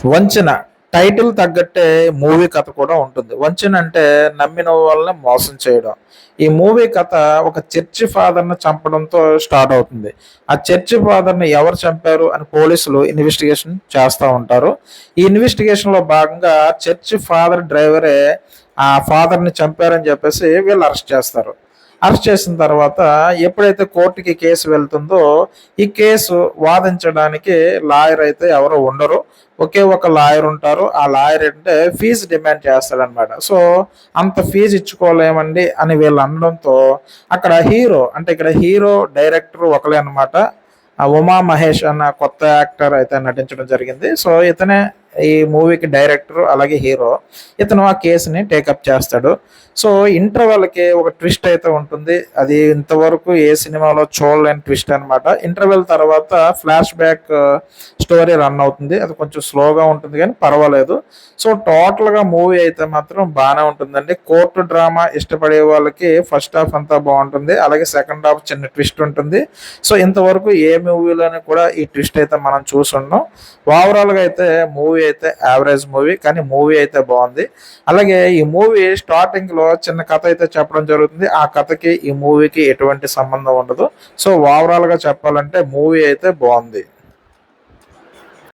వంచన టైటిల్ తగ్గట్టే మూవీ కథ కూడా ఉంటుంది. వంచన అంటే నమ్మిన వాళ్ళని మోసం చేయడం. ఈ మూవీ కథ ఒక చర్చి ఫాదర్‌ని చంపడంతో స్టార్ట్ అవుతుంది. ఆ చర్చి ఫాదర్‌ని ఎవరు చంపారు అని పోలీసులు ఇన్వెస్టిగేషన్ చేస్తా ఉంటారు. ఈ ఇన్వెస్టిగేషన్‌లో భాగంగా చర్చి ఫాదర్ డ్రైవరే ఆ ఫాదర్‌ని చంపారని చెప్పేసి వీళ్ళు అరెస్ట్ చేస్తారు. అరెస్ట్ చేసిన తర్వాత ఎప్పుడైతే కోర్టుకి కేసు వెళ్తుందో, ఈ కేసు వాదించడానికి లాయర్ అయితే ఎవరు ఉండరు. ఒకే ఒక లాయర్ ఉంటారు. ఆ లాయర్ అంటే ఫీజు డిమాండ్ చేస్తాడనమాట. సో, అంత ఫీజు ఇచ్చుకోలేమండి అని వీళ్ళు అనడంతో అక్కడ హీరో అంటే ఇక్కడ హీరో, డైరెక్టర్ ఒకలే అనమాట. ఆ ఉమా మహేష్ అన్న కొత్త యాక్టర్ అయితే నటించడం జరిగింది. సో, ఇతనే ఈ మూవీకి డైరెక్టర్ అలాగే హీరో. ఇతను ఆ కేసుని టేకప్ చేస్తాడు. సో, ఇంటర్వెల్‌కి ఒక ట్విస్ట్ అయితే ఉంటుంది. అది ఇంతవరకు ఏ సినిమాలో చూడలేని ట్విస్ట్ అనమాట. ఇంటర్వెల్ తర్వాత ఫ్లాష్ బ్యాక్ స్టోరీ రన్ అవుతుంది. అది కొంచెం స్లోగా ఉంటుంది గానీ పర్వాలేదు. సో, టోటల్‌గా మూవీ అయితే మాత్రం బానే ఉంటుందండి. కోర్ట్ డ్రామా ఇష్టపడే వాళ్ళకి ఫస్ట్ హాఫ్ అంతా బావుంటుంది. అలాగే సెకండ్ హాఫ్ చిన్న ట్విస్ట్ ఉంటుంది. సో, ఇంతవరకు ఏ మూవీలోని కూడా ఈ ట్విస్ట్ అయితే మనం చూసుండం. ఓవరాల్‌గా అయితే మూవీ అయితే యావరేజ్ మూవీ. కానీ మూవీ అయితే బావుంది. అలాగే ఈ మూవీ స్టార్టింగ్‌లో చిన్న కథ అయితే చెప్పడం జరుగుతుంది. ఆ కథకి ఈ మూవీకి ఎటువంటి సంబంధం ఉండదు. సో, ఓవరాల్‌గా చెప్పాలంటే మూవీ అయితే బావుంది.